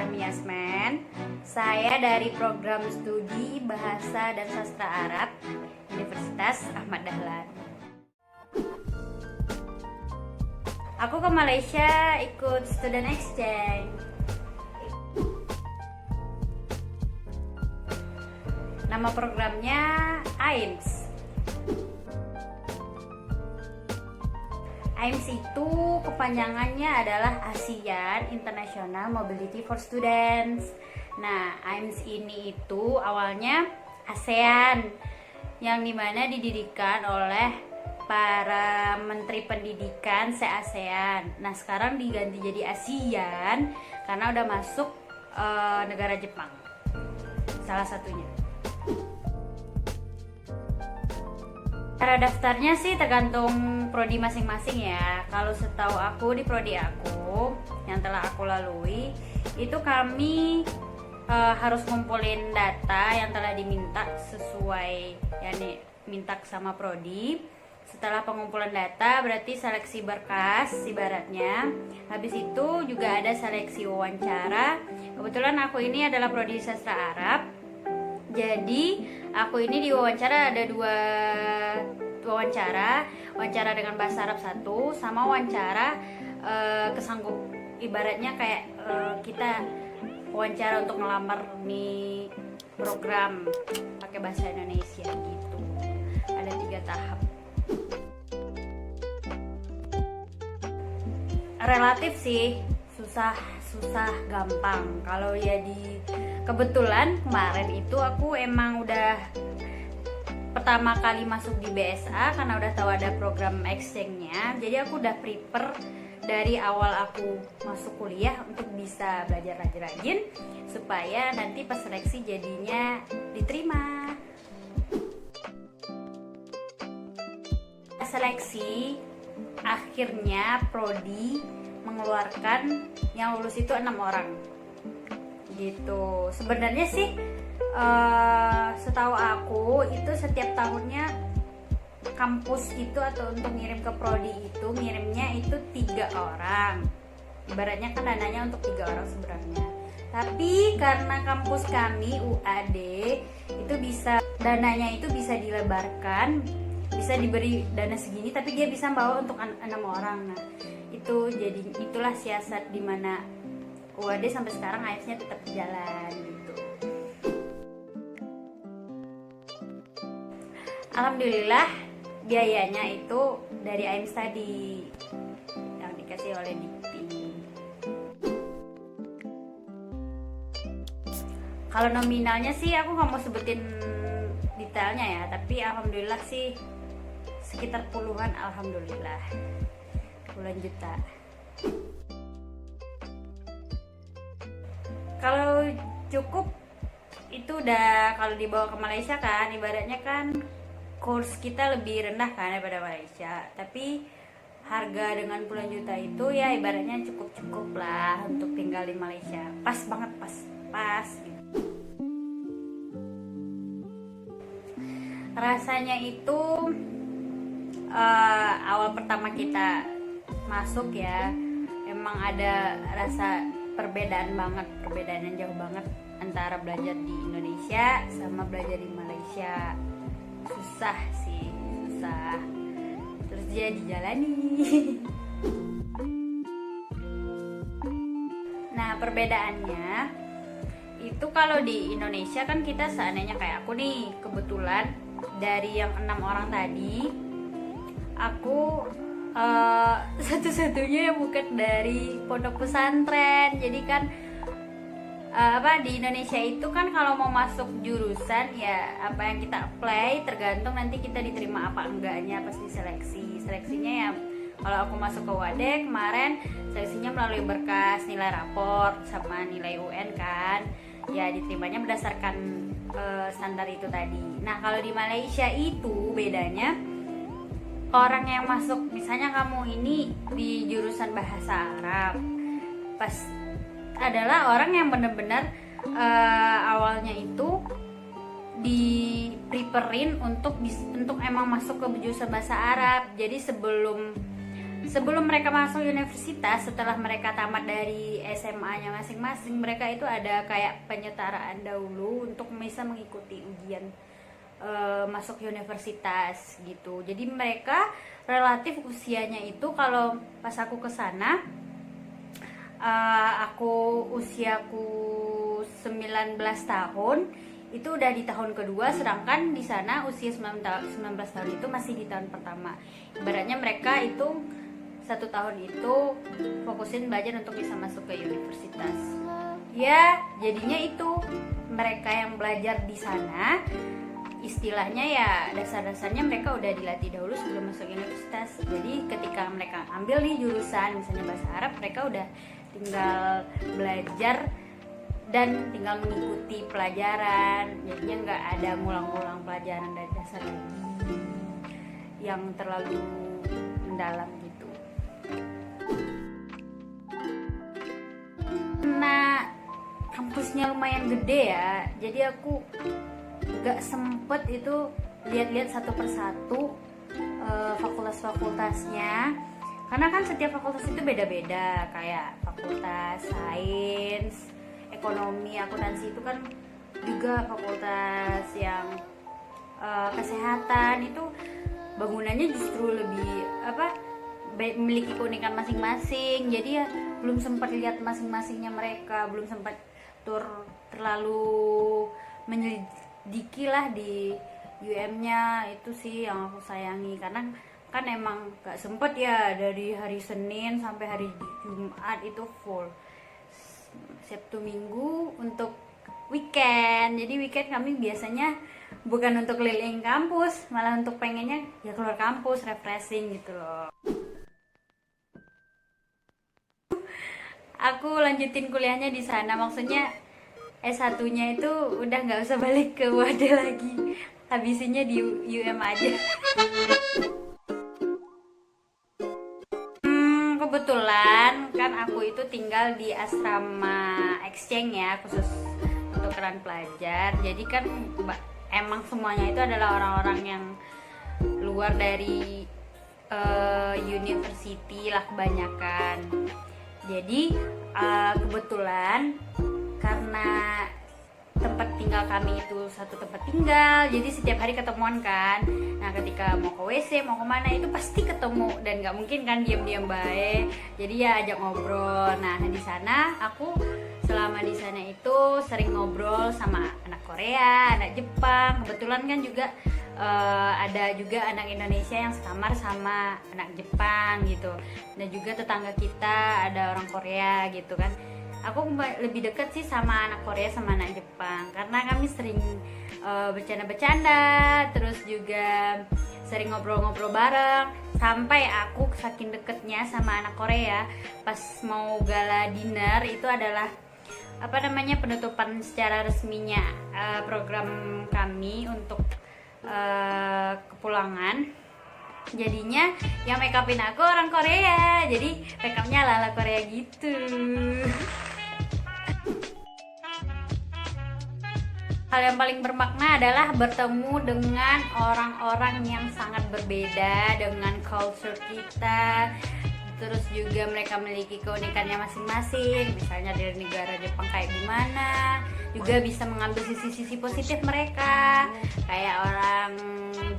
Fahmi Yasmin. Saya dari program studi Bahasa dan Sastra Arab Universitas Ahmad Dahlan. Aku ke Malaysia ikut student exchange. Nama programnya AIMS. AIMS itu kepanjangannya adalah ASEAN International Mobility for Students. Nah, AIMS ini itu awalnya ASEAN, yang dimana didirikan oleh para menteri pendidikan se-ASEAN. Nah, sekarang diganti jadi ASEAN karena udah masuk negara Jepang, salah satunya. Cara daftarnya sih tergantung prodi masing-masing ya. Kalau setahu aku di prodi aku yang telah aku lalui itu kami harus ngumpulin data yang telah diminta sesuai yakni minta sama prodi. Setelah pengumpulan data berarti seleksi berkas ibaratnya. Habis itu juga ada seleksi wawancara. Kebetulan aku ini adalah prodi sastra Arab. Jadi aku ini diwawancara ada dua wawancara dengan bahasa Arab satu, sama wawancara kesanggup, ibaratnya kayak kita wawancara untuk ngelamar nih program pakai bahasa Indonesia gitu. Ada 3 tahap. Relatif sih susah gampang. Kalau ya kebetulan kemarin itu aku emang udah pertama kali masuk di BSA karena udah tahu ada program exchange-nya. Jadi aku udah prepare dari awal aku masuk kuliah untuk bisa belajar rajin-rajin supaya nanti pas seleksi jadinya diterima. Seleksi akhirnya prodi mengeluarkan yang lulus itu 6 orang gitu. Sebenarnya sih setahu aku itu setiap tahunnya kampus itu atau untuk ngirim ke prodi itu ngirimnya itu 3 orang. Ibaratnya kan dananya untuk 3 orang sebenarnya. Tapi karena kampus kami UAD itu dananya itu bisa dilebarkan, bisa diberi dana segini tapi dia bisa bawa untuk 6 orang. Nah, itulah siasat di mana UAD sampai sekarang AIMS-nya tetap jalan gitu. Alhamdulillah biayanya itu dari AIMS tadi yang dikasih oleh Dikti. Kalau nominalnya sih aku nggak mau sebutin detailnya ya, tapi alhamdulillah sih sekitar puluhan, alhamdulillah, puluhan juta. Kalau cukup itu udah, kalau dibawa ke Malaysia kan ibaratnya kan kurs kita lebih rendah kan daripada Malaysia, tapi harga dengan puluhan juta itu ya ibaratnya cukup lah untuk tinggal di Malaysia. Pas banget, pas gitu. Rasanya itu awal pertama kita masuk ya emang ada rasa perbedaan yang jauh banget antara belajar di Indonesia sama belajar di Malaysia. Susah, terus dia dijalani. Nah, perbedaannya itu kalau di Indonesia kan kita seandainya kayak aku nih, kebetulan dari yang 6 orang tadi aku satu-satunya yang bukan dari pondok pesantren. Jadi kan di Indonesia itu kan kalau mau masuk jurusan ya apa yang kita apply tergantung nanti kita diterima apa enggaknya pas seleksinya ya. Kalau aku masuk ke Wadek kemarin seleksinya melalui berkas, nilai raport sama nilai UN kan ya, diterimanya berdasarkan standar itu tadi. Nah, kalau di Malaysia itu bedanya, orang yang masuk misalnya kamu ini di jurusan bahasa Arab pas adalah orang yang benar-benar awalnya itu di preparein untuk emang masuk ke jurusan bahasa Arab. Jadi sebelum sebelum mereka masuk universitas, setelah mereka tamat dari SMA-nya masing-masing, mereka itu ada kayak penyetaraan dahulu untuk bisa mengikuti ujian masuk universitas gitu. Jadi mereka relatif usianya itu, kalau pas aku kesana, usiaku 19 tahun, itu udah di tahun kedua, sedangkan di sana usia 19 tahun itu masih di tahun pertama. Ibaratnya mereka itu 1 tahun itu fokusin belajar untuk bisa masuk ke universitas. Ya, jadinya itu mereka yang belajar di sana, istilahnya ya dasar-dasarnya mereka udah dilatih dahulu sebelum masuk universitas. Jadi ketika mereka ambil nih jurusan misalnya bahasa Arab, mereka udah tinggal belajar dan tinggal mengikuti pelajaran. Jadinya nggak ada ngulang-ngulang pelajaran dari dasar lagi yang terlalu mendalam gitu. Nah, kampusnya lumayan gede ya, jadi aku gak sempet itu lihat-lihat satu persatu fakultas-fakultasnya, karena kan setiap fakultas itu beda-beda. Kayak fakultas sains, ekonomi, akuntansi itu kan juga fakultas yang kesehatan itu bangunannya justru lebih memiliki keunikan masing-masing. Jadi ya belum sempat lihat masing-masingnya mereka, belum sempat terlalu menyelidiki lah di UM-nya. Itu sih yang aku sayangi, karena kan emang gak sempet ya, dari hari Senin sampai hari Jumat itu full, Sabtu Minggu untuk weekend. Jadi weekend kami biasanya bukan untuk keliling kampus, malah untuk pengennya ya keluar kampus, refreshing gitu loh. Aku lanjutin kuliahnya di sana, maksudnya S1-nya itu udah nggak usah balik ke Wada lagi, habisinnya di UM aja. Kebetulan kan aku itu tinggal di asrama exchange ya, khusus untuk keran pelajar. Jadi kan emang semuanya itu adalah orang-orang yang luar dari university lah kebanyakan. Jadi kebetulan karena tempat tinggal kami itu satu tempat tinggal, jadi setiap hari ketemuan kan. Nah ketika mau ke WC, mau kemana itu pasti ketemu, dan nggak mungkin kan diam-diam baik. Jadi ya ajak ngobrol. Nah di sana aku selama di sana itu sering ngobrol sama anak Korea, anak Jepang. Kebetulan kan juga ada juga anak Indonesia yang sekamar sama anak Jepang gitu. Dan juga tetangga kita ada orang Korea gitu kan. Aku lebih dekat sih sama anak Korea sama anak Jepang, karena kami sering bercanda-bercanda, terus juga sering ngobrol-ngobrol bareng. Sampai aku saking deketnya sama anak Korea, pas mau gala dinner itu adalah penutupan secara resminya program kami untuk kepulangan. Jadinya yang make upin aku orang Korea, jadi make upnya ala-ala Korea gitu. Hal yang paling bermakna adalah bertemu dengan orang-orang yang sangat berbeda dengan culture kita. Terus juga mereka memiliki keunikannya masing-masing. Misalnya dari negara Jepang kayak gimana, juga bisa mengambil sisi-sisi positif mereka. Kayak orang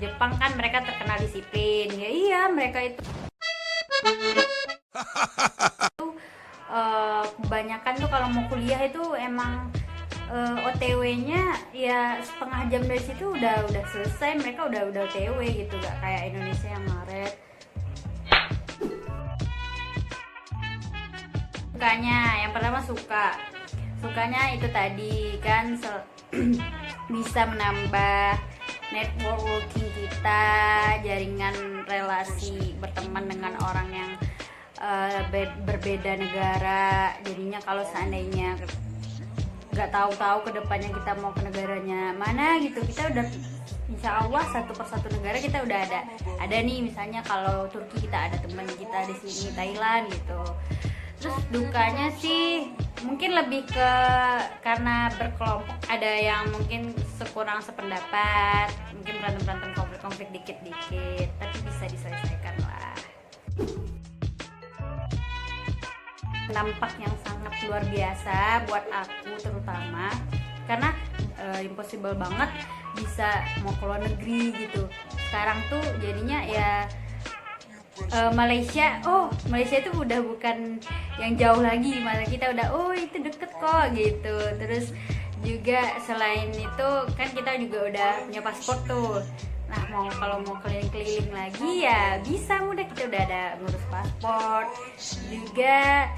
Jepang kan mereka terkenal disiplin. Ya iya, mereka itu kebanyakan tuh kalau mau kuliah itu emang OTW-nya ya setengah jam dari situ udah selesai. Mereka udah OTW gitu, gak kayak Indonesia yang ngaret. Sukanya, yang pertama sukanya itu tadi kan bisa menambah networking kita, jaringan relasi berteman dengan orang yang berbeda negara. Jadinya kalau seandainya nggak tahu kedepannya kita mau ke negaranya mana gitu, kita udah insya Allah satu persatu negara kita udah ada nih. Misalnya kalau Turki kita ada teman kita di sini, Thailand gitu. Terus dukanya sih mungkin lebih ke karena berkelompok, ada yang mungkin kurang sependapat, mungkin berantem konflik dikit-dikit, tapi bisa diselesaikan lah. dampak yang sangat luar biasa buat aku terutama, karena impossible banget bisa mau ke luar negeri gitu. Sekarang tuh jadinya ya Malaysia itu udah bukan yang jauh lagi, malah kita udah itu deket kok gitu. Terus juga selain itu kan kita juga udah punya paspor tuh. Nah kalau mau keliling-keliling lagi ya bisa mudah, kita udah ada ngurus paspor. Juga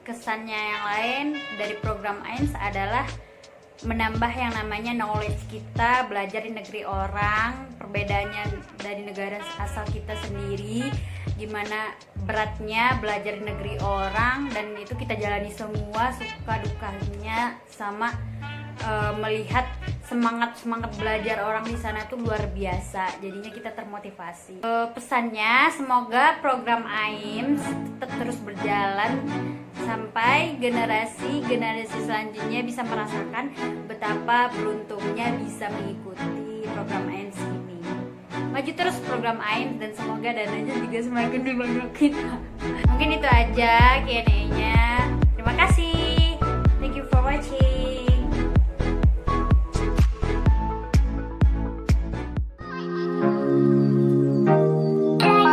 kesannya yang lain dari program AINS adalah menambah yang namanya knowledge kita, belajar di negeri orang, perbedaannya dari negara asal kita sendiri, gimana beratnya belajar di negeri orang, dan itu kita jalani semua suka dukanya, sama melihat semangat belajar orang di sana tuh luar biasa, jadinya kita termotivasi. Pesannya semoga program AIMS tetap terus berjalan sampai generasi selanjutnya bisa merasakan betapa beruntungnya bisa mengikuti program AIMS ini. Maju terus program AIMS dan semoga dananya juga semakin dibanyakin. Mungkin itu aja Q&A-nya. Terima kasih. Thank you for watching. Bye.